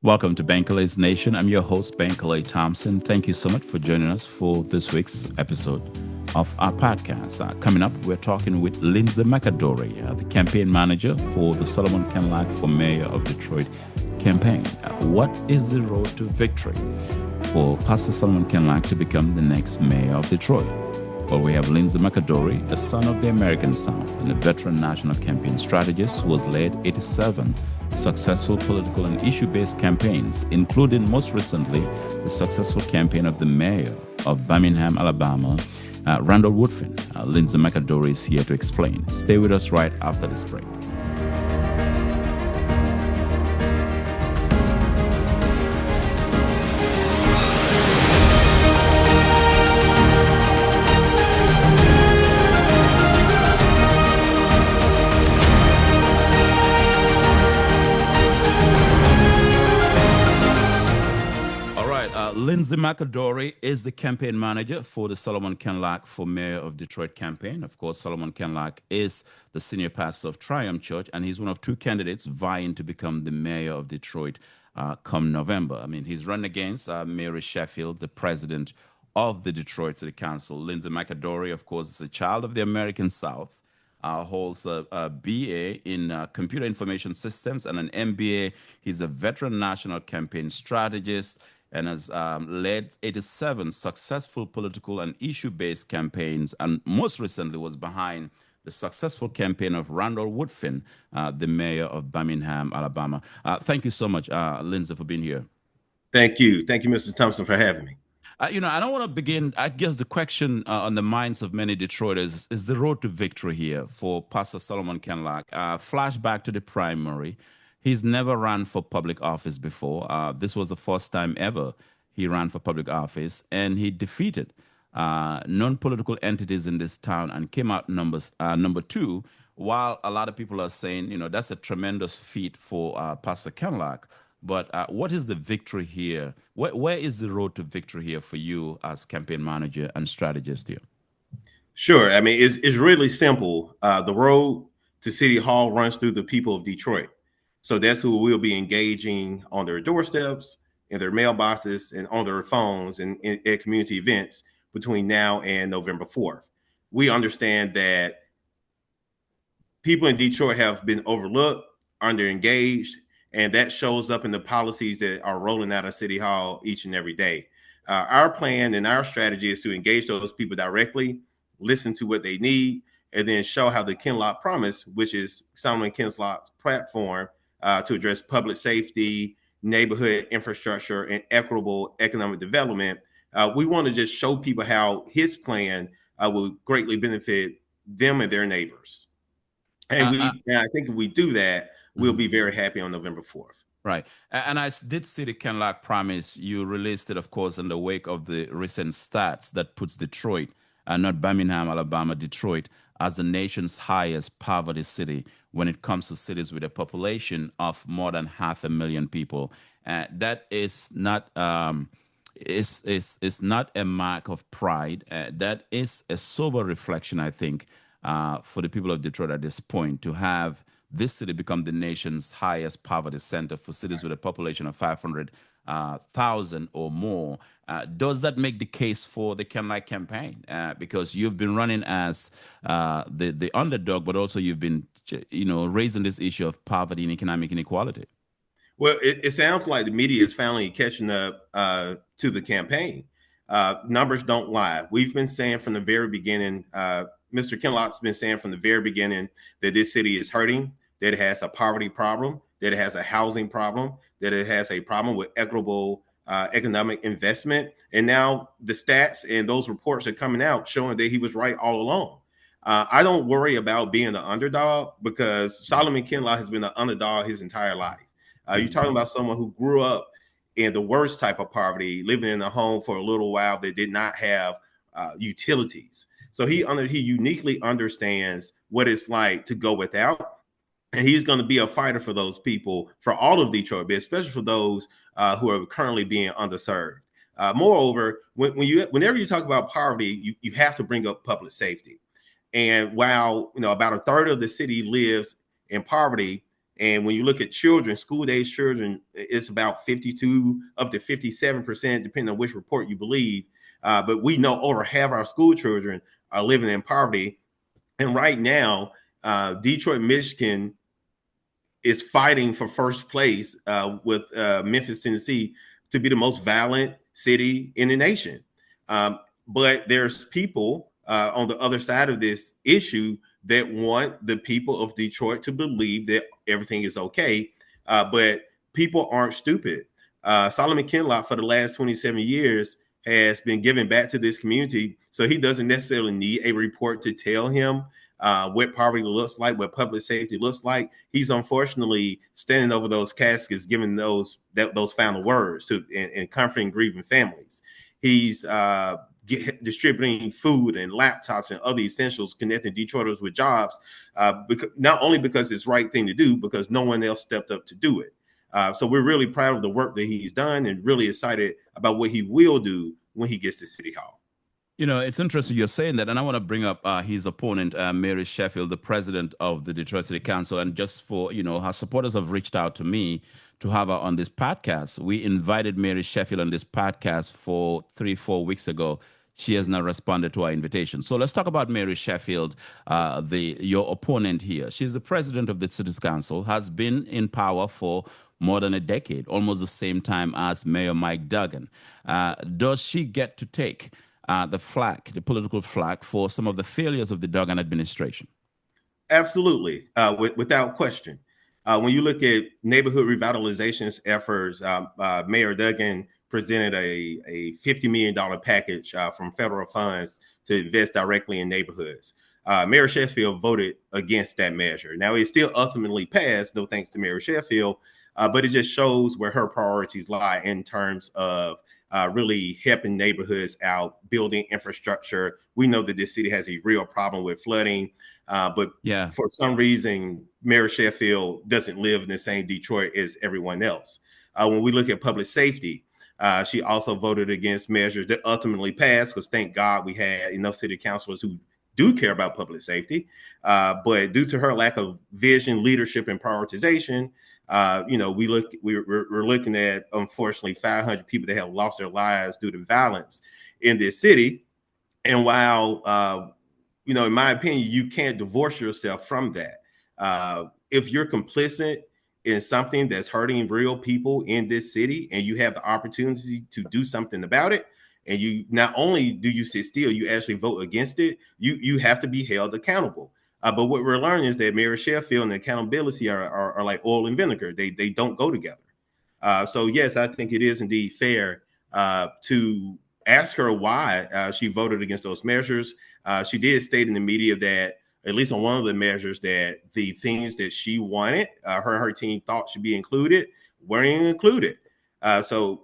Welcome to Bankole's Nation. I'm your host, Bankole Thompson. Thank you so much for joining us for this week's episode of our podcast. Coming up, we're talking with Lindsey McAdory, the campaign manager for the Solomon Kinloch for Mayor of Detroit campaign. What is the road to victory for Pastor Solomon Kinloch to become the next mayor of Detroit? Well, we have Lindsey McAdory, a son of the American South and a veteran national campaign strategist who has led 87 successful political and issue-based campaigns, including most recently the successful campaign of the mayor of Birmingham, Alabama, Randall Woodfin. Lindsey McAdory is here to explain. Stay with us right after this break. Lindsey McAdory is the campaign manager for the Solomon Kinloch for Mayor of Detroit campaign. Of course, Solomon Kinloch is the senior pastor of Triumph Church, and he's one of two candidates vying to become the mayor of Detroit come November. I mean, he's run against Mayor Sheffield, the president of the Detroit City Council. Lindsey McAdory, of course, is a child of the American South. Holds a BA in computer information systems and an MBA. He's a veteran national campaign strategist and has led 87 successful political and issue-based campaigns, and most recently was behind the successful campaign of Randall Woodfin, the mayor of Birmingham, Alabama. Thank you so much, Lindsey, for being here. Thank you. Thank you, Mr. Thompson, for having me. I don't want to begin. I guess the question on the minds of many Detroiters is the road to victory here for Pastor Solomon Kinloch. Flashback to the primary. He's never ran for public office before. This was the first time ever he ran for public office, and he defeated non-political entities in this town and came out number two. While a lot of people are saying, that's a tremendous feat for Pastor Kinloch. But what is the victory here? Where is the road to victory here for you as campaign manager and strategist here? Sure. I mean, it's really simple. The road to City Hall runs through the people of Detroit. So that's who we'll be engaging on their doorsteps, in their mailboxes, and on their phones and at community events between now and November 4th. We understand that people in Detroit have been overlooked, underengaged, and that shows up in the policies that are rolling out of City Hall each and every day. Our plan and our strategy is to engage those people directly, listen to what they need, and then show how the Kinloch Promise, which is Solomon Kinloch's platform to address public safety, neighborhood infrastructure, and equitable economic development. We want to just show people how his plan will greatly benefit them and their neighbors. And I think if we do that, we'll be very happy on November 4th. Right. And I did see the Kinloch Promise. You released it, of course, in the wake of the recent stats that puts Detroit, not Birmingham, Alabama, Detroit, as the nation's highest poverty city when it comes to cities with a population of more than 500,000 people. That is not is not a mark of pride. That is a sober reflection, I think, for the people of Detroit at this point, to have this city become the nation's highest poverty center for cities with a population of 500,000 or more. Does that make the case for the Kinloch campaign? Because you've been running as the underdog, but also you've been, raising this issue of poverty and economic inequality. Well, it sounds like the media is finally catching up to the campaign. Numbers don't lie. We've been saying from the very beginning, Mr. Kinloch's been saying from the very beginning that this city is hurting, that it has a poverty problem, that it has a housing problem, that it has a problem with equitable economic investment. And now the stats and those reports are coming out showing that he was right all along. I don't worry about being the underdog because Solomon Kinloch has been an underdog his entire life. You're talking about someone who grew up in the worst type of poverty, living in a home for a little while that did not have utilities. So he uniquely understands what it's like to go without. And he's going to be a fighter for those people, for all of Detroit, but especially for those who are currently being underserved. Moreover, whenever you talk about poverty, you have to bring up public safety. And while about a third of the city lives in poverty, And when you look at children, school age children, it's about 52 up to 57%, depending on which report you believe. But we know over half our school children are living in poverty. And right now, Detroit, Michigan is fighting for first place with Memphis, Tennessee, to be the most violent city in the nation. But there's people on the other side of this issue that want the people of Detroit to believe that everything is okay. But people aren't stupid. Solomon Kinloch, for the last 27 years, has been giving back to this community. So he doesn't necessarily need a report to tell him what poverty looks like, what public safety looks like. He's unfortunately standing over those caskets, giving those final words to and comforting grieving families. He's distributing food and laptops and other essentials, connecting Detroiters with jobs, because, not only because it's the right thing to do, because no one else stepped up to do it. So we're really proud of the work that he's done and really excited about what he will do when he gets to City Hall. You know, it's interesting you're saying that, and I want to bring up his opponent, Mary Sheffield, the president of the Detroit City Council. And just for, her supporters have reached out to me to have her on this podcast. We invited Mary Sheffield on this podcast for 3-4 weeks ago. She has not responded to our invitation. So let's talk about Mary Sheffield, your opponent here. She's the president of the City Council, has been in power for more than a decade, almost the same time as Mayor Mike Duggan. Does she get to take the political flack for some of the failures of the Duggan administration? Absolutely, without question. When you look at neighborhood revitalization efforts, Mayor Duggan presented a $50 million package from federal funds to invest directly in neighborhoods. Mayor Sheffield voted against that measure. Now, it still ultimately passed, no thanks to Mayor Sheffield, but it just shows where her priorities lie in terms of really helping neighborhoods out, building infrastructure. We know that this city has a real problem with flooding, but for some reason, Mayor Sheffield doesn't live in the same Detroit as everyone else. When we look at public safety, she also voted against measures that ultimately passed, because thank God we had enough city councilors who do care about public safety. But due to her lack of vision, leadership, and prioritization, we're looking at, unfortunately, 500 people that have lost their lives due to violence in this city. And while, in my opinion, you can't divorce yourself from that. If you're complicit in something that's hurting real people in this city, and you have the opportunity to do something about it, and you not only do you sit still, you actually vote against it, you have to be held accountable. But what we're learning is that Mayor Sheffield and accountability are like oil and vinegar. They don't go together. So yes, I think it is indeed fair to ask her why she voted against those measures. She did state in the media that, at least on one of the measures, that the things that she wanted, her and her team thought should be included, weren't included. So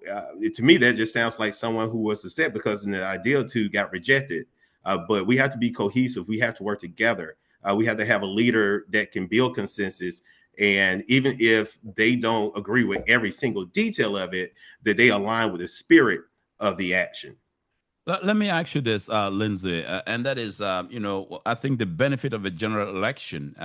to me, that just sounds like someone who was upset because the ideal two got rejected. But we have to be cohesive. We have to work together. We have to have a leader that can build consensus. And even if they don't agree with every single detail of it, that they align with the spirit of the action. Let me ask you this, Lindsey, and that is, I think the benefit of a general election,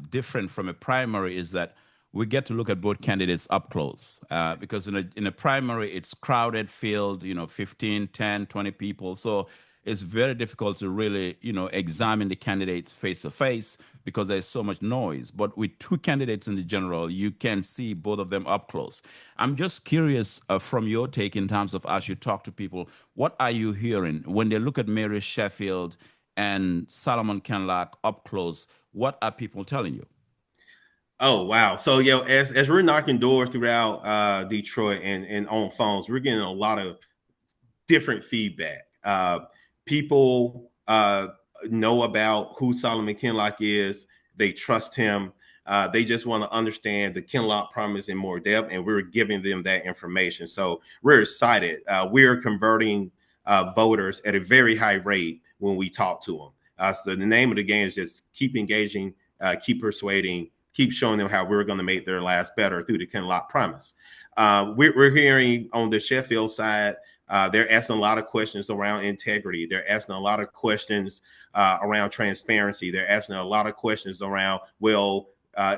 different from a primary, is that we get to look at both candidates up close. Because in a primary, it's crowded field, 15, 10, 20 people. So it's very difficult to really, examine the candidates face to face because there's so much noise. But with two candidates in the general, you can see both of them up close. I'm just curious from your take in terms of, as you talk to people, what are you hearing when they look at Mary Sheffield and Solomon Kinloch up close? What are people telling you? Oh, wow. So, as we're knocking doors throughout Detroit and on phones, we're getting a lot of different feedback. People know about who Solomon Kinloch is. They trust him. They just want to understand the Kinloch promise in more depth, and we're giving them that information. So we're excited. We're converting voters at a very high rate when we talk to them. So the name of the game is just keep engaging, keep persuading, keep showing them how we're going to make their lives better through the Kinloch promise. We're hearing on the Sheffield side, they're asking a lot of questions around integrity. They're asking a lot of questions around transparency. They're asking a lot of questions around, well,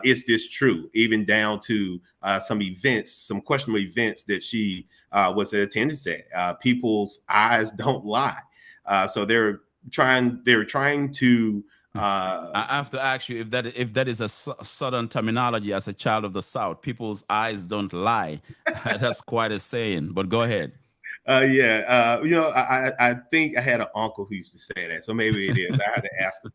is this true? Even down to some events, some questionable events that she was in attendance at. People's eyes don't lie. So they're trying to. I have to ask you if that is a Southern terminology as a child of the South. People's eyes don't lie. That's quite a saying. But go ahead. Yeah, I think I had an uncle who used to say that, so maybe it is. I had to ask him.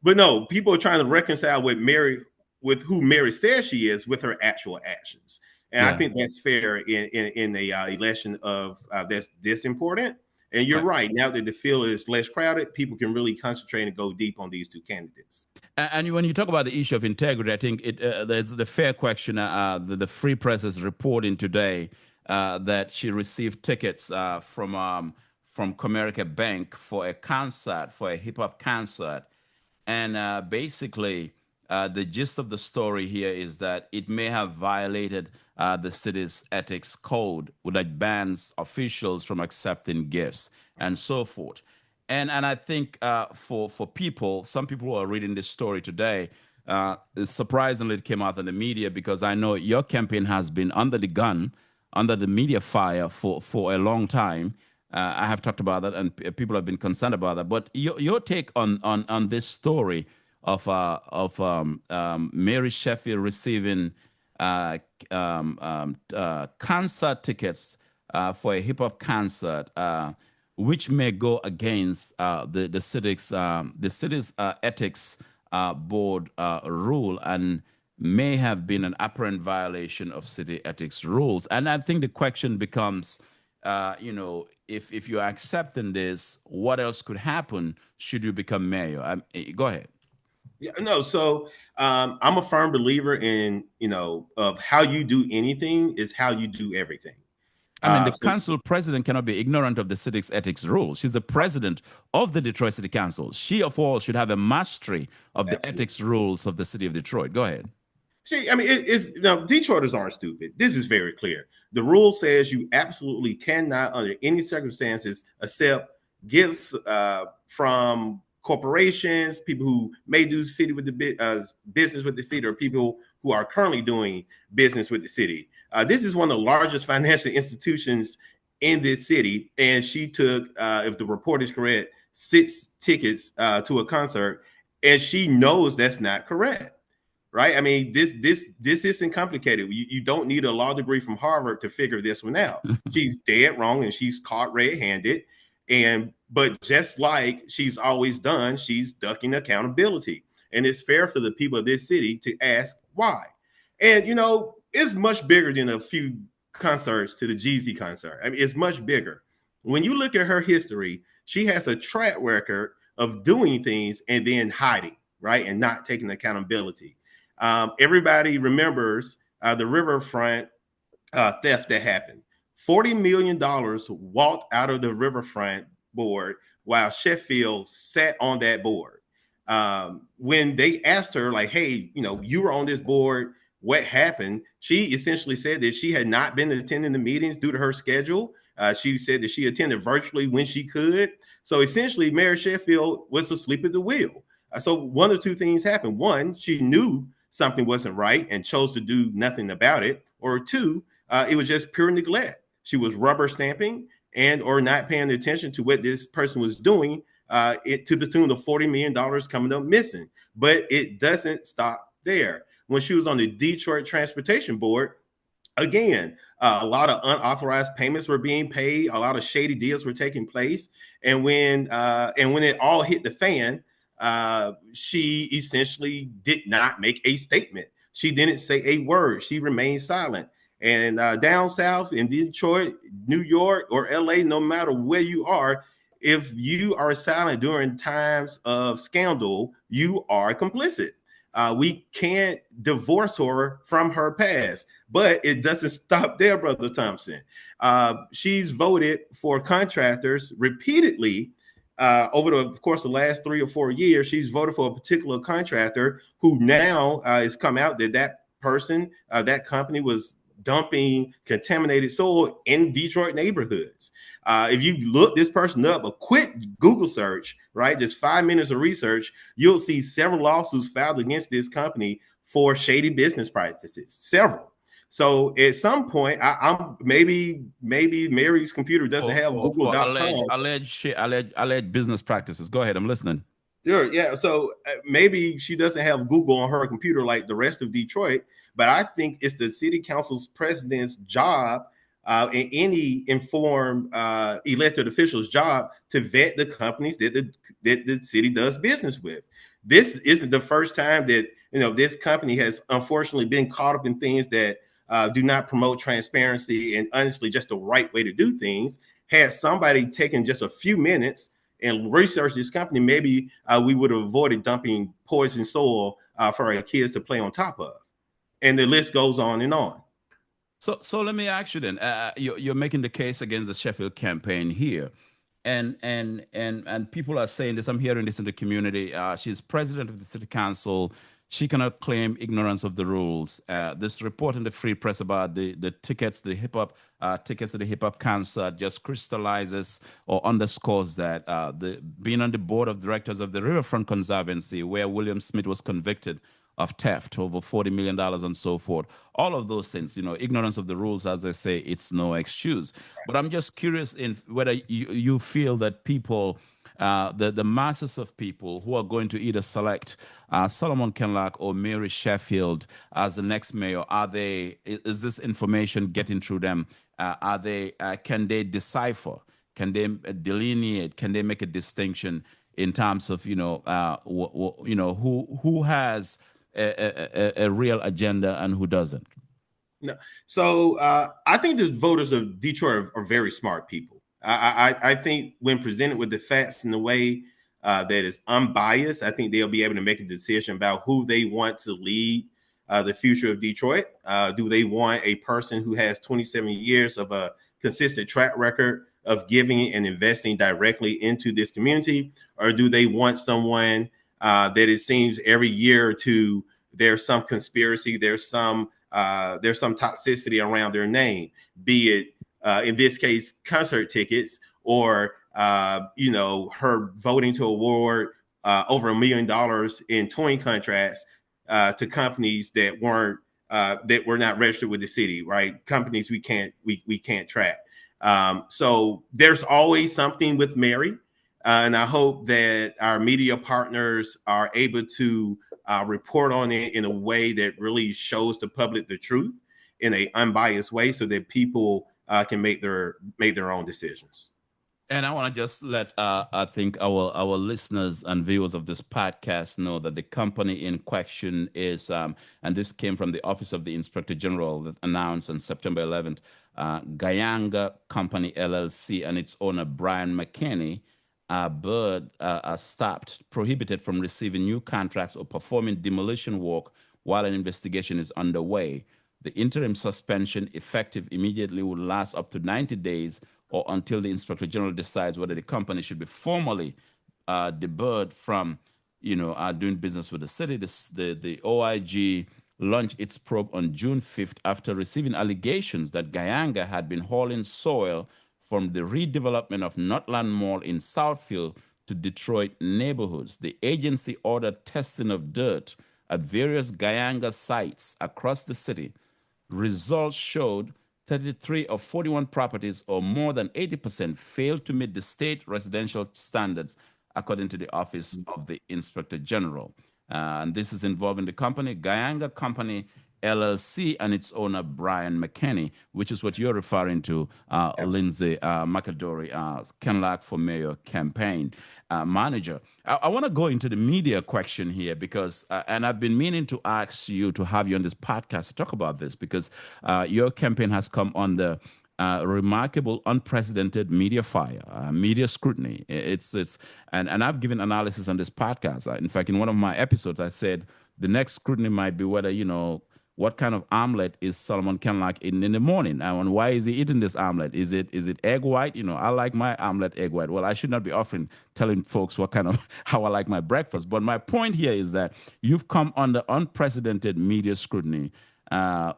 But no, people are trying to reconcile with who Mary says she is with her actual actions, and I think that's fair in the election of that's this important. And you're right. Now that the field is less crowded, people can really concentrate and go deep on these two candidates. And when you talk about the issue of integrity, I think there's the fair question. The Free Press is reporting today that she received tickets from Comerica Bank for a concert, for a hip hop concert. And basically, the gist of the story here is that it may have violated the city's ethics code, that bans officials from accepting gifts and so forth. And I think for people, some people who are reading this story today, surprisingly, it came out in the media because I know your campaign has been under the gun, under the media fire for a long time. I have talked about that, and people have been concerned about that. But your take on this story of Mary Sheffield receiving concert tickets for a hip hop concert, which may go against the city's ethics board rule, and may have been an apparent violation of city ethics rules. And I think the question becomes, if you're accepting this, what else could happen should you become mayor? Go ahead. Yeah, no. So I'm a firm believer in, of how you do anything is how you do everything. I mean, the council president cannot be ignorant of the city's ethics rules. She's the president of the Detroit City Council. She, of all, should have a mastery of the ethics rules of the city of Detroit. Go ahead. See, I mean, Detroiters aren't stupid. This is very clear. The rule says you absolutely cannot, under any circumstances, accept gifts from corporations, people who may do city with the business with the city, or people who are currently doing business with the city. This is one of the largest financial institutions in this city, and she took, if the report is correct, 6 tickets to a concert, and she knows that's not correct. Right? I mean, this isn't complicated. You don't need a law degree from Harvard to figure this one out. She's dead wrong, and she's caught red-handed. But just like she's always done, she's ducking accountability. And it's fair for the people of this city to ask why. And it's much bigger than a few concerts to the Jeezy concert. I mean, it's much bigger. When you look at her history, she has a track record of doing things and then hiding, right, and not taking accountability. Everybody remembers the riverfront theft that happened. $40 million walked out of the riverfront board while Sheffield sat on that board. When they asked her, like, hey, you were on this board, what happened? She essentially said that she had not been attending the meetings due to her schedule. She said that she attended virtually when she could. So essentially, Mayor Sheffield was asleep at the wheel. So one of two things happened. One, she knew something wasn't right and chose to do nothing about it. Or two, it was just pure neglect. She was rubber stamping and or not paying attention to what this person was doing, to the tune of $40 million coming up missing. But it doesn't stop there. When she was on the Detroit Transportation Board, again, a lot of unauthorized payments were being paid. A lot of shady deals were taking place. And when it all hit the fan, she essentially did not make a statement. She didn't say a word. She remained silent. And down south in Detroit, New York, or LA, no matter where you are, if you are silent during times of scandal, you are complicit. We can't divorce her from her past, but it doesn't stop there, Brother Thompson. She's voted for contractors repeatedly over the course of the last 3 or 4 years. She's voted for a particular contractor who now has come out that person, that company was dumping contaminated soil in Detroit neighborhoods. If you look this person up, a quick Google search, right, just 5 minutes of research, you'll see several lawsuits filed against this company for shady business practices. Several. So at some point, I'm maybe Mary's computer doesn't have For Google.com. alleged business practices. Go ahead, I'm listening. Sure, yeah. So maybe she doesn't have Google on her computer like the rest of Detroit, but I think it's the city council's president's job and any informed elected official's job to vet the companies that the city does business with. This isn't the first time that this company has unfortunately been caught up in things that do not promote transparency and honestly just the right way to do things. Had somebody taken just a few minutes and research this company, maybe we would have avoided dumping poison soil for our kids to play on top of. And the list goes on and on. So let me ask you then. You're making the case against the Sheffield campaign here, and people are saying this. I'm hearing this in the community. She's president of the city council. She cannot claim ignorance of the rules. This report in the Free Press about the tickets, the hip hop tickets to the hip hop concert, just crystallizes or underscores that being on the board of directors of the Riverfront Conservancy, where William Smith was convicted of theft, over $40 million and so forth. All of those things, ignorance of the rules, as I say, it's no excuse. But I'm just curious in whether you feel that people, the masses of people who are going to either select Solomon Kinloch or Mary Sheffield as the next mayor, is this information getting through them? Can they decipher? Can they delineate? Can they make a distinction in terms of who has a real agenda and who doesn't? No. So I think the voters of Detroit are very smart people. I think when presented with the facts in a way that is unbiased, I think they'll be able to make a decision about who they want to lead the future of Detroit. Do they want a person who has 27 years of a consistent track record of giving and investing directly into this community? Or do they want someone that it seems every year or two there's some conspiracy, there's some toxicity around their name, be it in this case concert tickets or her voting to award over $1 million in towing contracts to companies that were not registered with the city, right? Companies we can't track. So there's always something with Mary. And I hope that our media partners are able to report on it in a way that really shows the public the truth in an unbiased way so that people can make their own decisions. And I want to just let I think our listeners and viewers of this podcast know that the company in question is, and this came from the Office of the Inspector General that announced on September 11th, Gayanga Company LLC and its owner Brian McKinney are stopped, prohibited from receiving new contracts or performing demolition work while an investigation is underway. The interim suspension, effective immediately, will last up to 90 days or until the Inspector General decides whether the company should be formally debarred from, doing business with the city. The OIG launched its probe on June 5th after receiving allegations that Gayanga had been hauling soil from the redevelopment of Nutland Mall in Southfield to Detroit neighborhoods. The agency ordered testing of dirt at various Gayanga sites across the city. Results showed 33 of 41 properties, or more than 80%, failed to meet the state residential standards, according to the Office of the Inspector General. And this is involving the company, Gayanga Company LLC, and its owner, Brian McKinney, which is what you're referring to, Lindsey McAdory, Kinloch for Mayor campaign manager. I want to go into the media question here because, and I've been meaning to ask you to have you on this podcast to talk about this because your campaign has come under remarkable, unprecedented media fire, media scrutiny. And I've given analysis on this podcast. In fact, in one of my episodes, I said the next scrutiny might be whether, what kind of omelet is Solomon Kinloch eating in the morning? And why is he eating this omelet? Is it egg white? I like my omelet egg white. Well, I should not be often telling folks how I like my breakfast. But my point here is that you've come under unprecedented media scrutiny.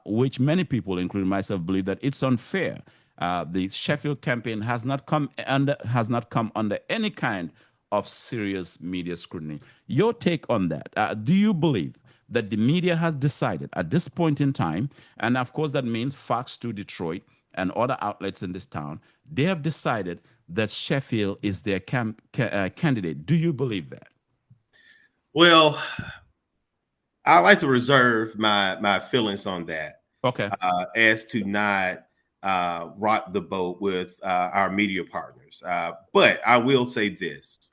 which many people, including myself, believe that it's unfair. The Sheffield campaign has not come under any kind of serious media scrutiny. Your take on that? Do you believe that the media has decided at this point in time, and of course that means Fox 2 Detroit and other outlets in this town, they have decided that Sheffield is their candidate? Do you believe that? Well, I like to reserve my feelings on that, Okay. as to not rock the boat with our media partners. But I will say this.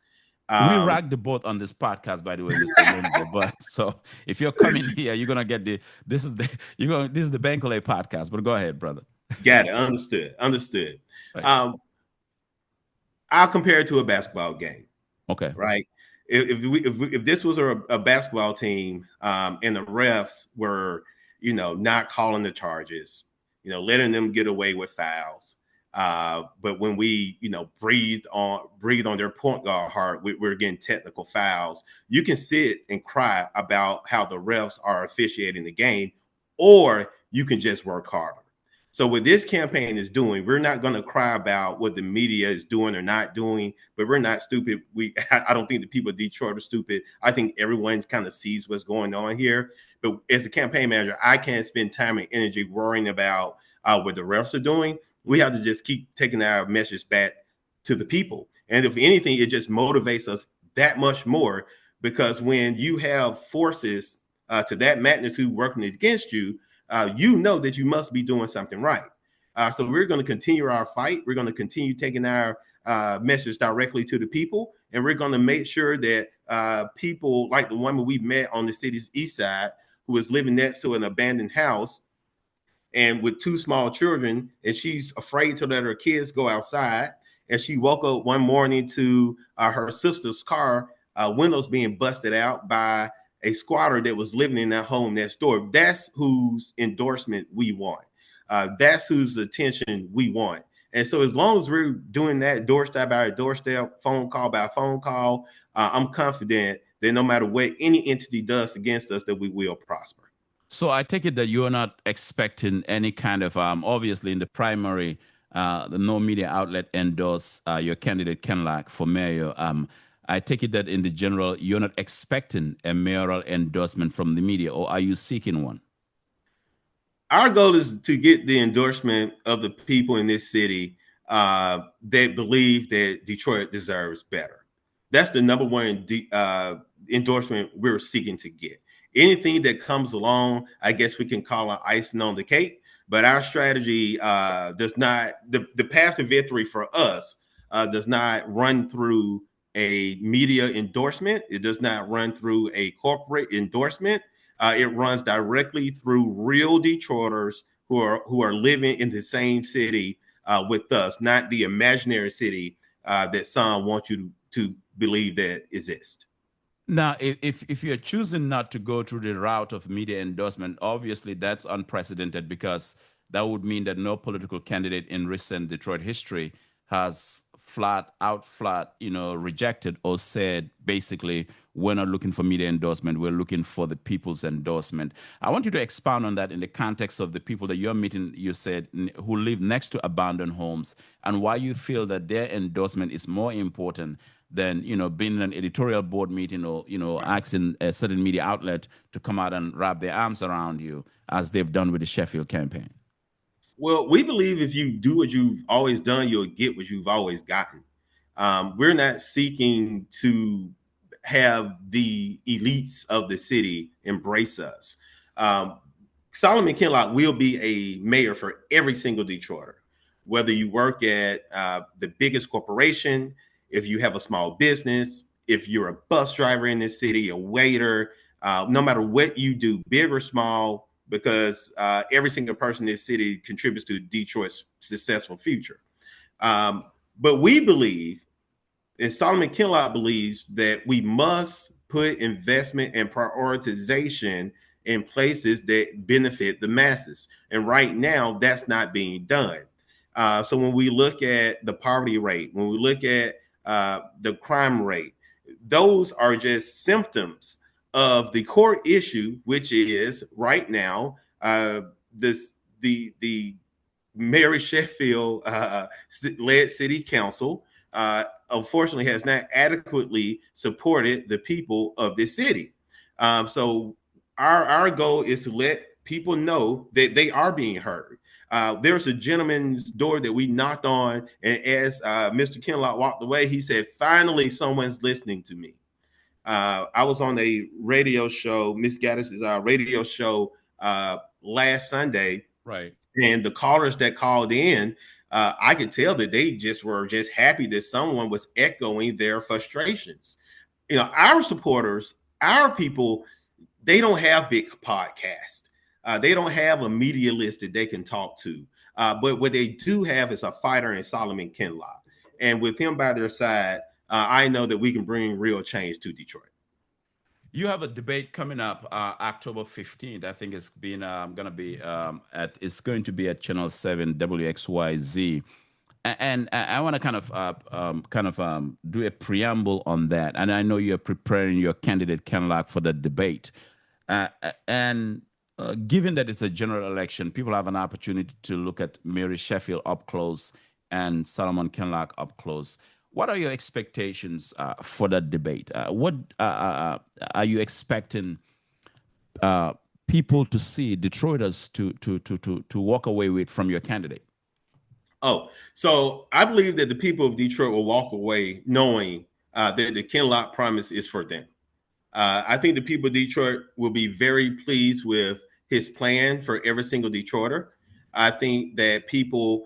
We Um, rock the boat on this podcast, by the way, Mr. Lindsey. But so if you're coming here, you're gonna get this is the Bankole podcast. But go ahead, brother. Got it. Understood. Understood. Right. Um, I'll compare it to a basketball game, Okay. right? If this was a basketball team, and the refs were, not calling the charges, letting them get away with fouls. But when we, breathe on their point guard hard, we're getting technical fouls. You can sit and cry about how the refs are officiating the game, or you can just work harder. So what this campaign is doing, we're not going to cry about what the media is doing or not doing, but we're not stupid. I don't think the people of Detroit are stupid. I think everyone kind of sees what's going on here. But as a campaign manager, I can't spend time and energy worrying about what the refs are doing. We have to just keep taking our message back to the people. And if anything, it just motivates us that much more, because when you have forces to that magnitude working against you, you know that you must be doing something right. So we're going to continue our fight. We're going to continue taking our message directly to the people. And we're going to make sure that people like the woman we met on the city's east side, who was living next to an abandoned house and with two small children, and she's afraid to let her kids go outside. And she woke up one morning to her sister's car windows being busted out by a squatter that was living in that home next door. That's whose endorsement we want. That's whose attention we want. And so as long as we're doing that doorstep by doorstep, phone call by phone call, I'm confident that no matter what any entity does against us, that we will prosper. So I take it that you're not expecting any kind of obviously in the primary, the no media outlet endorse your candidate Kinloch for mayor. I take it that in the general, you're not expecting a mayoral endorsement from the media, or are you seeking one? Our goal is to get the endorsement of the people in this city that believe that Detroit deserves better. That's the number one endorsement we're seeking to get. Anything that comes along, I guess we can call it icing on the cake. But our strategy does not, the path to victory for us does not run through a media endorsement. It does not run through a corporate endorsement. It runs directly through real Detroiters who are living in the same city with us, not the imaginary city that some want you to believe that exists. Now, if you're choosing not to go through the route of media endorsement, obviously that's unprecedented, because that would mean that no political candidate in recent Detroit history has flat, rejected or said basically we're not looking for media endorsement, we're looking for the people's endorsement. I want you to expound on that in the context of the people that you're meeting, you said, who live next to abandoned homes, and why you feel that their endorsement is more important than being in an editorial board meeting, or asking a certain media outlet to come out and wrap their arms around you, as they've done with the Sheffield campaign. Well, we believe if you do what you've always done, you'll get what you've always gotten. We're not seeking to have the elites of the city embrace us. Um, Solomon Kinloch will be a mayor for every single Detroiter, whether you work at the biggest corporation, if you have a small business, if you're a bus driver in this city, a waiter, no matter what you do, big or small, because every single person in this city contributes to Detroit's successful future. Um, but we believe, and Solomon Kinloch believes, that we must put investment and prioritization in places that benefit the masses. And right now, that's not being done. So when we look at the poverty rate, when we look at the crime rate, those are just symptoms of the core issue, which is right now this the Mary Sheffield led city council unfortunately has not adequately supported the people of this city. So our goal is to let people know that they are being heard. There's a gentleman's door that we knocked on, and as Mr. Kinloch walked away, he said, "Finally, someone's listening to me." I was on a radio show, Miss Gaddis's radio show last Sunday, Right. and the callers that called in, I could tell that they just were just happy that someone was echoing their frustrations. Our supporters, our people, they don't have big podcasts. They don't have a media list that they can talk to. But what they do have is a fighter in Solomon Kinloch. And with him by their side, I know that we can bring real change to Detroit. You have a debate coming up October 15th. I think it's been going to be it's going to be at Channel 7 WXYZ. And I want to kind of do a preamble on that. And I know you're preparing your candidate Kinloch for the debate. And given that it's a general election, people have an opportunity to look at Mary Sheffield up close and Solomon Kinloch up close. What are your expectations for that debate? What are you expecting people to see, Detroiters to walk away with from your candidate? Oh, so I believe that the people of Detroit will walk away knowing that the Kinloch promise is for them. I think the people of Detroit will be very pleased with his plan for every single Detroiter. I think that people,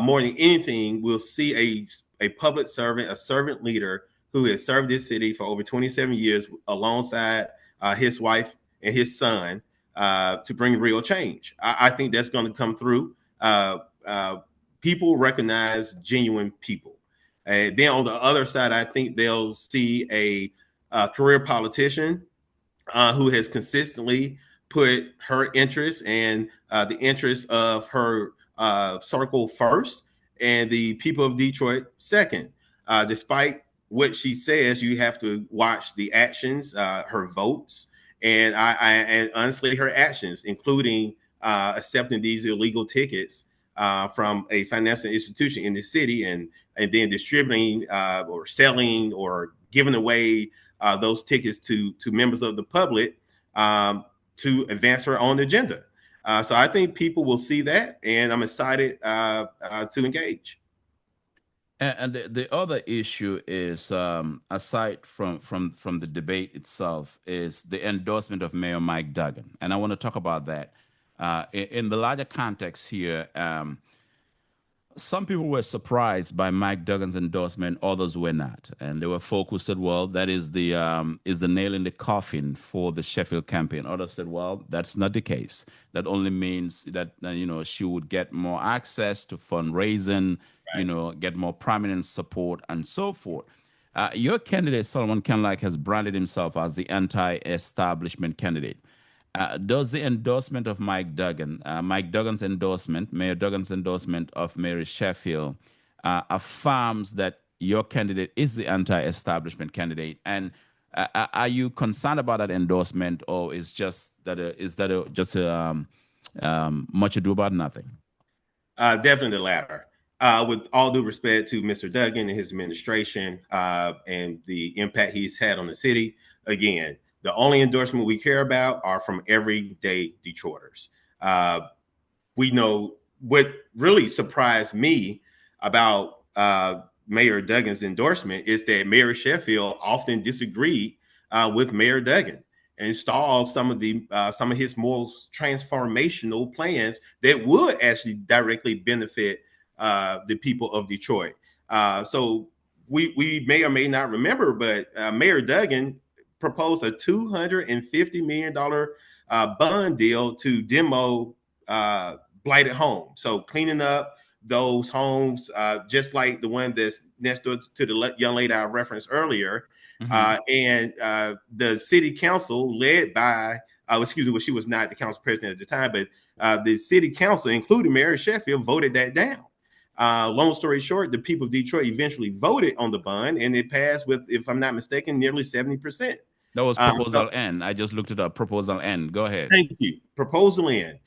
more than anything, will see a public servant, a servant leader who has served this city for over 27 years alongside his wife and his son to bring real change. I think that's going to come through. People recognize genuine people. Then on the other side, I think they'll see a career politician who has consistently put her interests and the interests of her circle first, and the people of Detroit second. Despite what she says, you have to watch the actions, her votes, and and honestly her actions, including accepting these illegal tickets from a financial institution in the city, and then distributing or selling or giving away those tickets to members of the public to advance her own agenda. So I think people will see that, and I'm excited to engage. And the other issue is, aside from the debate itself, is the endorsement of Mayor Mike Duggan, and I want to talk about that in the larger context here. Some people were surprised by Mike Duggan's endorsement; others were not, and they were folk who said, "Well, that is the nail in the coffin for the Sheffield campaign." Others said, "Well, that's not the case. That only means that she would get more access to fundraising, Right. get more prominent support, and so forth." Your candidate Solomon Kinloch has branded himself as the anti-establishment candidate. Does the endorsement of Mike Duggan, Mike Duggan's endorsement, Mayor Duggan's endorsement of Mary Sheffield, affirms that your candidate is the anti-establishment candidate? And are you concerned about that endorsement, or is that much ado about nothing? Definitely the latter. With all due respect to Mr. Duggan and his administration and the impact he's had on the city, again, the only endorsement we care about are from everyday Detroiters. We know what really surprised me about Mayor Duggan's endorsement is that Mayor Sheffield often disagreed with Mayor Duggan and installed some of his most transformational plans that would actually directly benefit the people of Detroit. So we may or may not remember, but Mayor Duggan proposed a $250 million bond deal to demo blighted homes. So cleaning up those homes, just like the one that's next door to the young lady I referenced earlier. Mm-hmm. And the city council led by, excuse me, well, she was not the council president at the time, but the city council, including Mayor Sheffield, voted that down. Long story short, the people of Detroit eventually voted on the bond, and it passed with, if I'm not mistaken, nearly 70%. That was So proposal N. I just looked it up. Proposal N. Go ahead. thank you. Proposal in.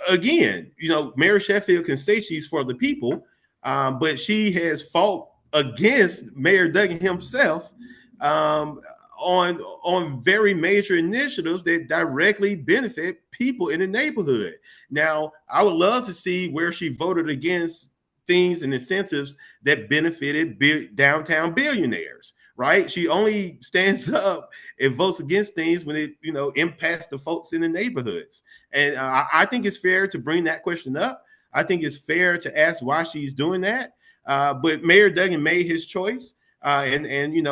Again, Mayor Sheffield can say she's for the people, but she has fought against Mayor Duggan himself um, on very major initiatives that directly benefit people in the neighborhood. Now, I would love to see where she voted against things and incentives that benefited downtown billionaires. Right? She only stands up and votes against things when it impacts the folks in the neighborhoods. And I think it's fair to bring that question up. I think it's fair to ask why she's doing that. But Mayor Duggan made his choice, and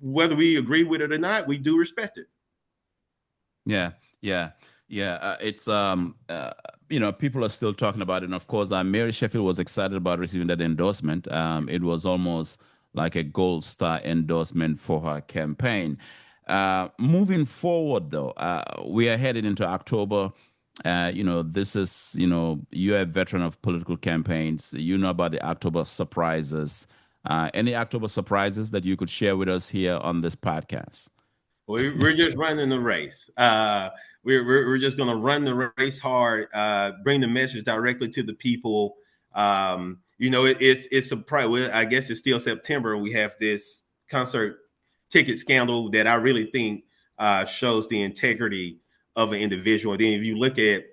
whether we agree with it or not, we do respect it. Yeah, yeah, yeah. It's people are still talking about it. And of course, Mary Sheffield was excited about receiving that endorsement. It was almost like a gold star endorsement for her campaign. Moving forward, though, we are headed into October. This is, you're a veteran of political campaigns. You know about the October surprises. Any October surprises that you could share with us here on this podcast? We're just running the race. We're just going to run the race hard, bring the message directly to the people. It's surprise. I guess it's still September, and we have this concert ticket scandal that I really think shows the integrity of an individual. And then if you look at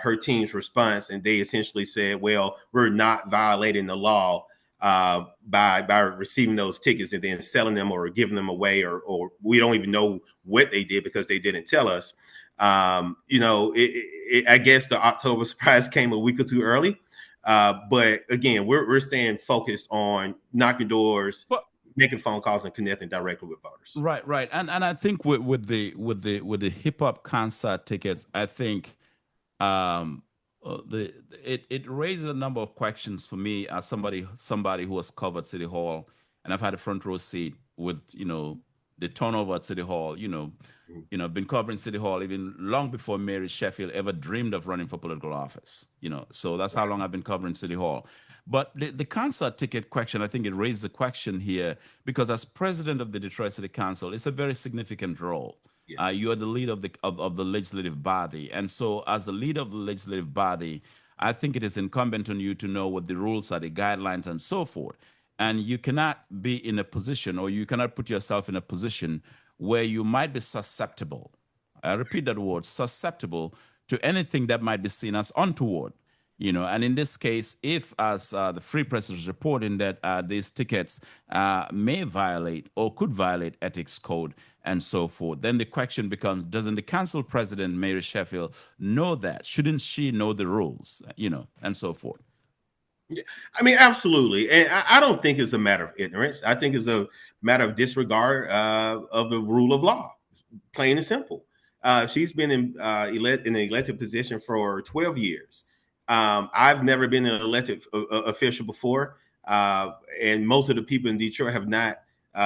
her team's response, and they essentially said, "Well, we're not violating the law." By receiving those tickets and then selling them or giving them away, or we don't even know what they did because they didn't tell us. I guess the October surprise came a week or two early. But again, we're staying focused on knocking doors, making phone calls, and connecting directly with voters. Right. And I think with the hip hop concert tickets, I think it raises a number of questions for me as somebody who has covered City Hall, and I've had a front row seat with the turnover at City Hall. Been covering City Hall even long before Mary Sheffield ever dreamed of running for political office. So that's how long I've been covering City Hall. But the concert ticket question, I think it raises a question here because as president of the Detroit City Council, it's a very significant role. Yes. You are the leader of the legislative body. And so as the leader of the legislative body, I think it is incumbent on you to know what the rules are, the guidelines, and so forth. And you cannot be in a position, or you cannot put yourself in a position where you might be susceptible. I repeat that word, susceptible to anything that might be seen as untoward. And in this case, if, as the Free Press is reporting, that these tickets may violate or could violate ethics code and so forth, then the question becomes, doesn't the council president, Mary Sheffield, know that? Shouldn't she know the rules, and so forth? Yeah, I mean, absolutely. And I don't think it's a matter of ignorance. I think it's a matter of disregard of the rule of law, plain and simple. She's been in an elected position for 12 years. I've never been an elected official before, and most of the people in Detroit have not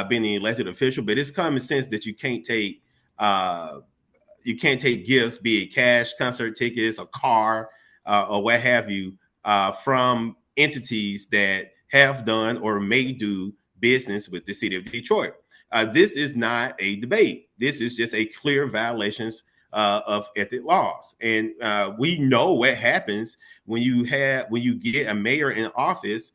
been an elected official. But it's common sense that you can't take gifts, be it cash, concert tickets, a car, or what have you, from entities that have done or may do business with the city of Detroit. This is not a debate. This is just a clear violations of ethic laws, and we know what happens when you get a mayor in office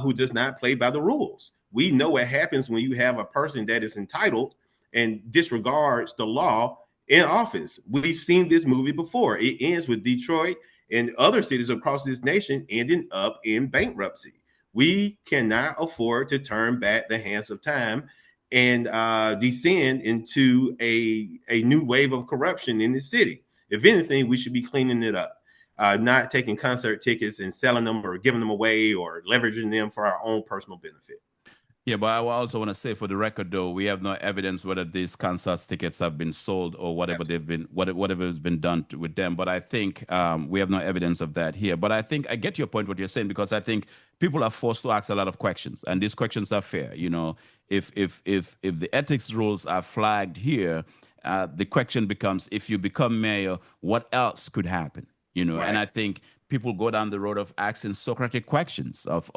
who does not play by the rules. We know what happens when you have a person that is entitled and disregards the law in office. We've seen this movie before. It ends with Detroit and other cities across this nation ending up in bankruptcy. We cannot afford to turn back the hands of time and descend into a new wave of corruption in the city. If anything, we should be cleaning it up, not taking concert tickets and selling them or giving them away or leveraging them for our own personal benefit. Yeah, but I also want to say, for the record, though, we have no evidence whether these concert tickets have been sold or whatever whatever has been done with them. But I think we have no evidence of that here. But I think I get your point, what you're saying, because I think people are forced to ask a lot of questions, and these questions are fair. If the ethics rules are flagged here, the question becomes, if you become mayor, what else could happen? Right. And I think people go down the road of asking Socratic questions of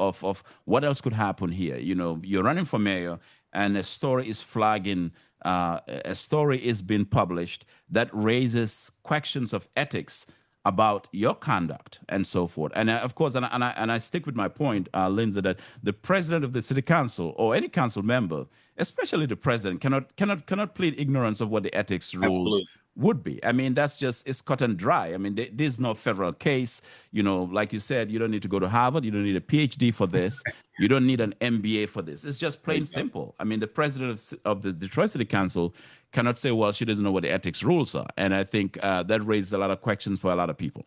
what else could happen here. You're running for mayor, and a story is flagging a story is being published that raises questions of ethics about your conduct and so forth. And of course, and I stick with my point, Lindsay, that the president of the city council or any council member, especially the president, cannot plead ignorance of what the ethics rules Absolutely. would be. I mean, that's just, it's cut and dry. I mean, there's no federal case. You know, like you said, you don't need to go to Harvard. You don't need a PhD for this. You don't need an MBA for this. It's just plain simple. I mean, the president of the Detroit City Council cannot say, well, she doesn't know what the ethics rules are. And I think that raises a lot of questions for a lot of people.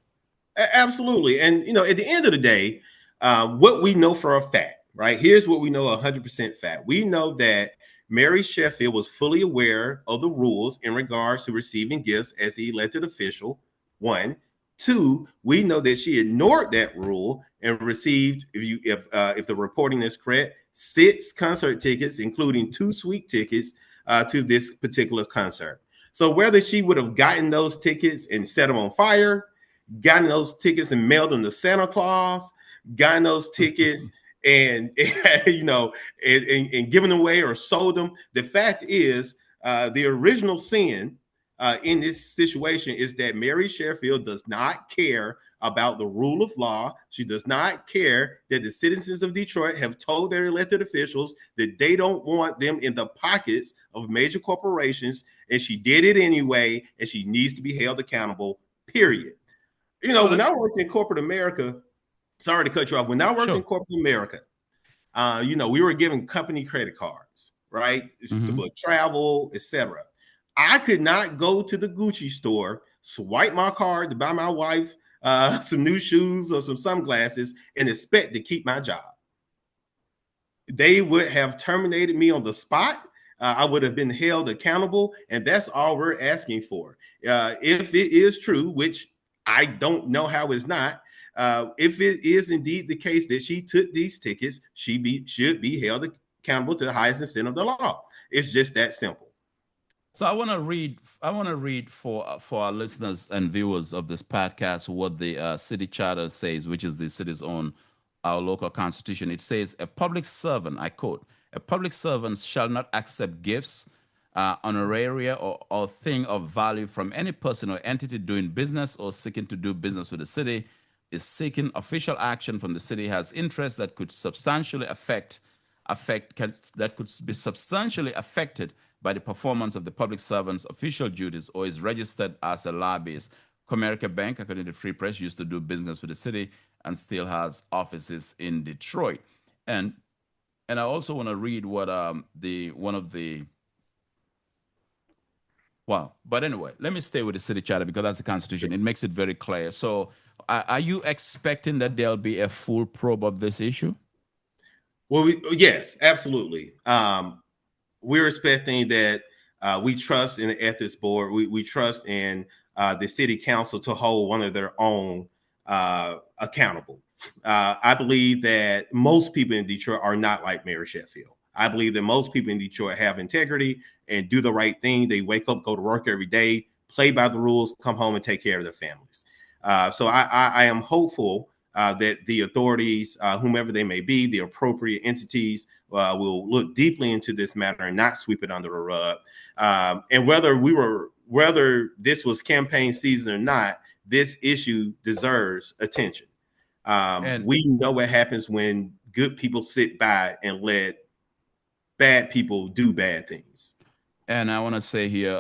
Absolutely. And, at the end of the day, what we know for a fact, right? Here's what we know 100% fact. We know that Mary Sheffield was fully aware of the rules in regards to receiving gifts as the elected official. One. Two, we know that she ignored that rule and received, if the reporting is correct, 6 concert tickets, including 2 suite tickets to this particular concert. So whether she would have gotten those tickets and set them on fire, gotten those tickets and mailed them to Santa Claus, gotten those tickets and and given them away or sold them. The fact is, the original sin in this situation is that Mary Sheffield does not care about the rule of law. She does not care that the citizens of Detroit have told their elected officials that they don't want them in the pockets of major corporations, and she did it anyway, and she needs to be held accountable, period. When I worked in corporate America, sorry to cut you off. When I worked in corporate America, we were given company credit cards, right? To book travel, etc. I could not go to the Gucci store, swipe my card to buy my wife some new shoes or some sunglasses and expect to keep my job. They would have terminated me on the spot. I would have been held accountable, and that's all we're asking for. If it is true, which I don't know how it's not, if it is indeed the case that she took these tickets, she should be held accountable to the highest extent of the law. It's just that simple. So I want to read for our listeners and viewers of this podcast what the city charter says, which is the city's own our local constitution. It says, a public servant, I quote, a public servant shall not accept gifts, honoraria, or thing of value from any person or entity doing business or seeking to do business with the city, is seeking official action from the city, has interest that could substantially that could be substantially affected by the performance of the public servant's official duties, or is registered as a lobbyist. Comerica Bank, according to the Free Press, used to do business with the city and still has offices in Detroit. And I also want to read what but anyway, let me stay with the city charter because that's the constitution. It makes it very clear. So are you expecting that there'll be a full probe of this issue? Well, yes, absolutely. We're expecting that we trust in the ethics board. We trust in the city council to hold one of their own accountable. I believe that most people in Detroit are not like Mary Sheffield. I believe that most people in Detroit have integrity and do the right thing. They wake up, go to work every day, play by the rules, come home and take care of their families. So I am hopeful that the authorities, whomever they may be, the appropriate entities, will look deeply into this matter and not sweep it under the rug. And whether this was campaign season or not, this issue deserves attention. We know what happens when good people sit by and let bad people do bad things. And I want to say here,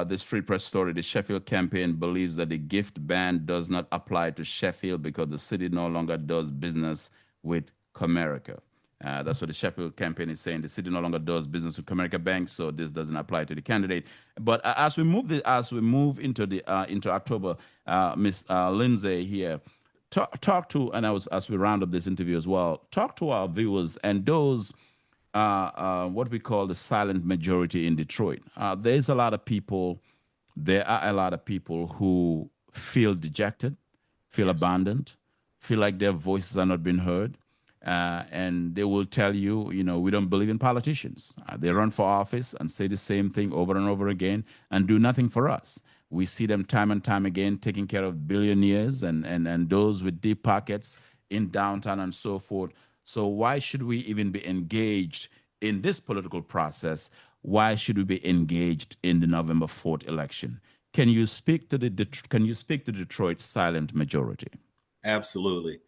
this Free Press story, the Sheffield campaign believes that the gift ban does not apply to Sheffield because the city no longer does business with Comerica. That's what the Sheffield campaign is saying. The city no longer does business with Comerica Bank, so this doesn't apply to the candidate. But as we move into October, Miss Lindsay here, talk to, and as we round up this interview as well, talk to our viewers and those what we call the silent majority in Detroit. There are a lot of people who feel dejected, feel abandoned, feel like their voices are not being heard. And they will tell you, we don't believe in politicians. They run for office and say the same thing over and over again and do nothing for us. We see them time and time again taking care of billionaires and those with deep pockets in downtown and so forth. So why should we even be engaged in this political process why should we be engaged in the November 4th election? Can you speak to the Detroit's silent majority? Absolutely.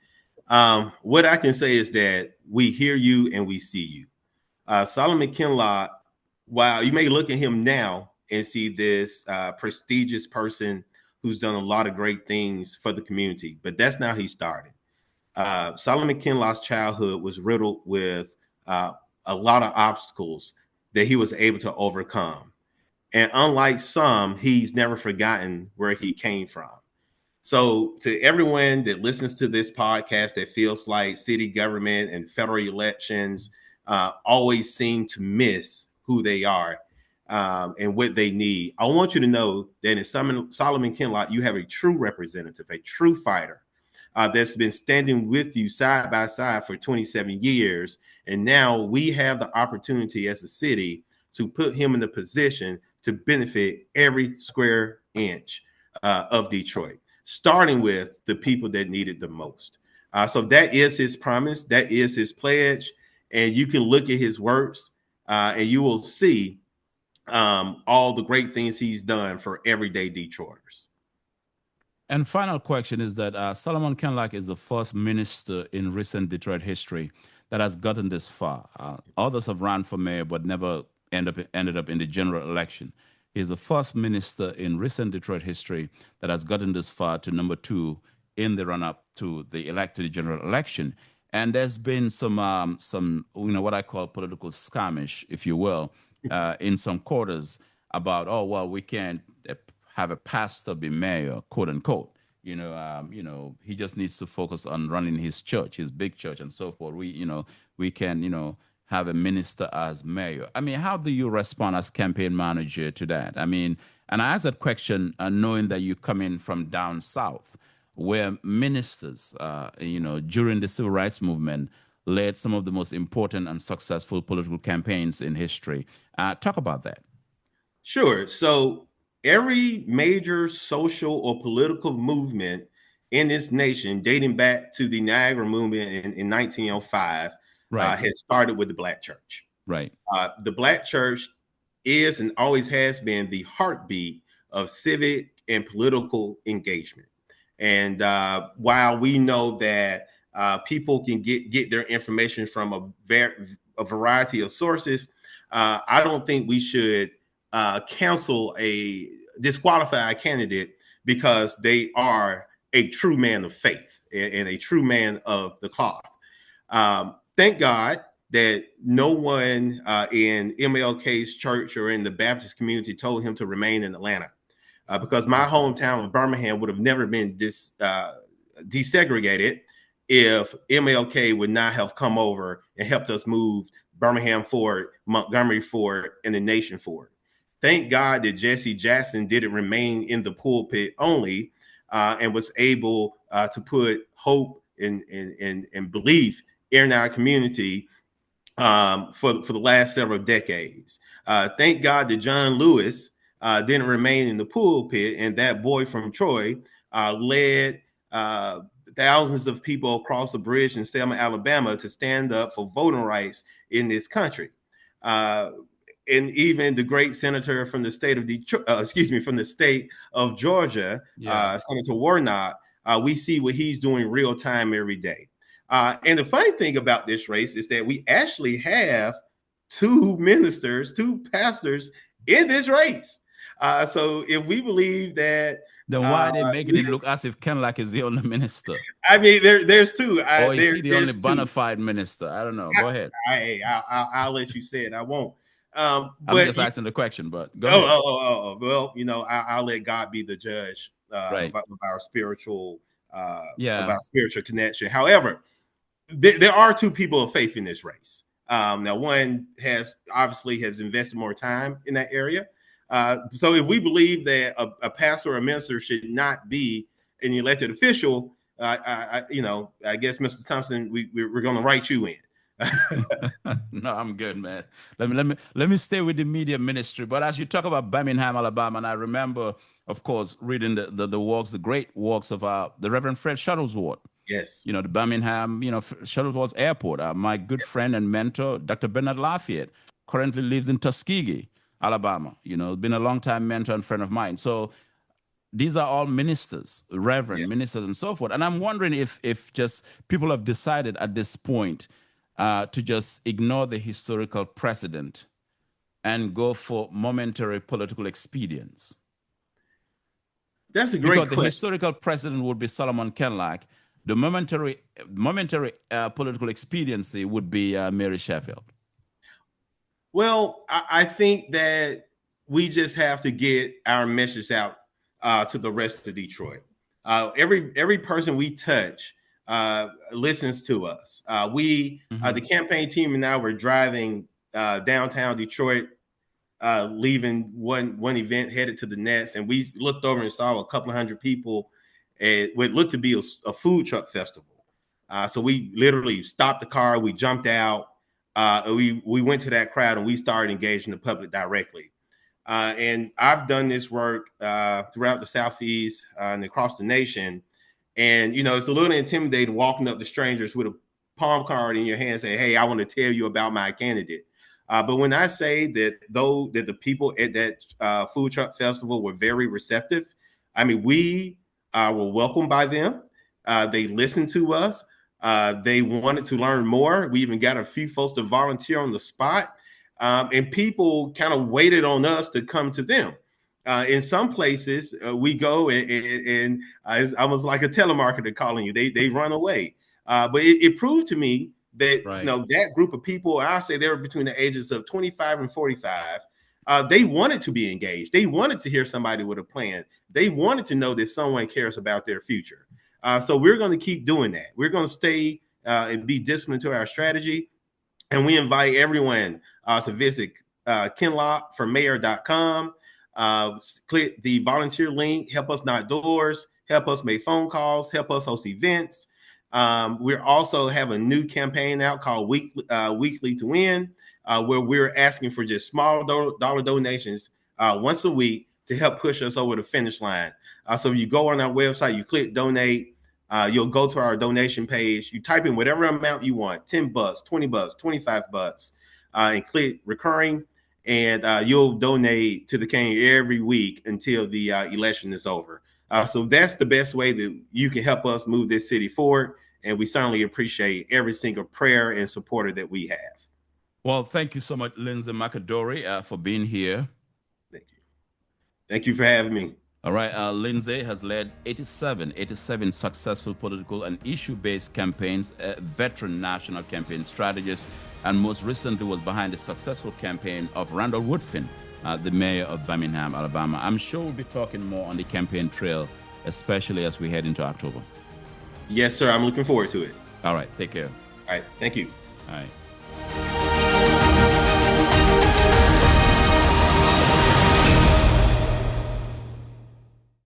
What I can say is that we hear you and we see you. Solomon Kinloch, while you may look at him now and see this prestigious person who's done a lot of great things for the community, but that's not how he started. Solomon Kinloch's childhood was riddled with a lot of obstacles that he was able to overcome. And unlike some, he's never forgotten where he came from. So, to everyone that listens to this podcast that feels like city government and federal elections always seem to miss who they are and what they need, I want you to know that in Solomon Kinloch, you have a true representative, a true fighter that's been standing with you side by side for 27 years. And now we have the opportunity as a city to put him in the position to benefit every square inch of Detroit, starting with the people that need it the most. So that is his promise. That is his pledge. And you can look at his works and you will see all the great things he's done for everyday Detroiters. And final question is that Solomon Kinloch is the first minister in recent Detroit history that has gotten this far. Others have run for mayor but never ended up in the general election. He's the first minister in recent Detroit history that has gotten this far to number 2 in the run-up to the general election. And there's been some what I call political skirmish, if you will, in some quarters about, oh well, we can't have a pastor be mayor, quote unquote. He just needs to focus on running his church, his big church, and so forth. We can, have a minister as mayor. I mean, how do you respond as campaign manager to that? I mean, and I ask that question knowing that you come in from down south, where ministers, during the civil rights movement, led some of the most important and successful political campaigns in history. Talk about that. Sure. So every major social or political movement in this nation, dating back to the Niagara movement in 1905, Right. has started with the Black church. Right. The Black church is and always has been the heartbeat of civic and political engagement. And while we know that people can get their information from a variety of sources, I don't think we should disqualify a candidate because they are a true man of faith and a true man of the cloth. Thank God that no one in MLK's church or in the Baptist community told him to remain in Atlanta, because my hometown of Birmingham would have never been desegregated if MLK would not have come over and helped us move Birmingham forward, Montgomery forward, and the nation forward. Thank God that Jesse Jackson didn't remain in the pulpit only and was able to put hope and belief in our community for the last several decades. Thank God that John Lewis didn't remain in the pulpit, and that boy from Troy led thousands of people across the bridge in Selma, Alabama, to stand up for voting rights in this country. And even the great senator from the state of from the state of Georgia, Senator Warnock, we see what he's doing real time every day. And the funny thing about this race is that we actually have 2 ministers, 2 pastors in this race. So if we believe that, then why are they making it look as if Kinloch is the only minister? I mean, there's 2. Or is he the only bona fide minister? I don't know. Go ahead. I'll let you say it. I won't. I'm just asking the question, but go ahead. Well, I'll let God be the judge of our spiritual connection. However, there are 2 people of faith in this race. Now, one has invested more time in that area. So if we believe that a pastor or a minister should not be an elected official, I guess, Mr. Thompson, we're going to write you in. No, I'm good, man. Let me stay with the media ministry. But as you talk about Birmingham, Alabama, and I remember, of course, reading the great works of the Reverend Fred Shuttlesworth. Yes. The Birmingham, Shuttlesworth Airport. My good friend and mentor, Dr. Bernard Lafayette, currently lives in Tuskegee, Alabama. Been a long-time mentor and friend of mine. So these are all ministers, reverend Yes. ministers, and so forth. And I'm wondering if just people have decided at this point to just ignore the historical precedent and go for momentary political expedience. That's a great Because the question. historical precedent would be Solomon Kinloch. The momentary political expediency would be Mary Sheffield. Well, I think that we just have to get our message out to the rest of Detroit. Every person we touch listens to us. The campaign team and I were driving downtown Detroit, leaving one event, headed to the next, and we looked over and saw a couple of hundred people at what looked to be a food truck festival. So we literally stopped the car, we jumped out, we went to that crowd and we started engaging the public directly. And I've done this work throughout the Southeast and across the nation. And, it's a little intimidating walking up to strangers with a palm card in your hand saying, hey, I want to tell you about my candidate. But when I say that the people at that food truck festival were very receptive, I mean, we were welcomed by them. They listened to us. They wanted to learn more. We even got a few folks to volunteer on the spot. And people kind of waited on us to come to them. In some places, we go and it's almost like a telemarketer calling you. They run away. But it proved to me that that group of people, I say they were between the ages of 25 and 45. They wanted to be engaged. They wanted to hear somebody with a plan. They wanted to know that someone cares about their future. So we're going to keep doing that. We're going to stay and be disciplined to our strategy. And we invite everyone to visit kinlochformayor.com. Click the volunteer link, help us knock doors, help us make phone calls, help us host events. We also have a new campaign out called Weekly to Win, where we're asking for just small dollar donations once a week to help push us over the finish line. So if you go on our website, you click donate, you'll go to our donation page, you type in whatever amount you want, $10, $20, $25, and click recurring, and you'll donate to the campaign every week until the election is over. So that's the best way that you can help us move this city forward. And we certainly appreciate every single prayer and supporter that we have. Well, thank you so much, Lindsey McAdory, for being here. Thank you. Thank you for having me. All right. Lindsey has led 87 successful political and issue-based campaigns, a veteran national campaign strategist, and most recently was behind the successful campaign of Randall Woodfin, the mayor of Birmingham, Alabama. I'm sure we'll be talking more on the campaign trail, especially as we head into October. Yes, sir. I'm looking forward to it. All right. Take care. All right. Thank you. All right.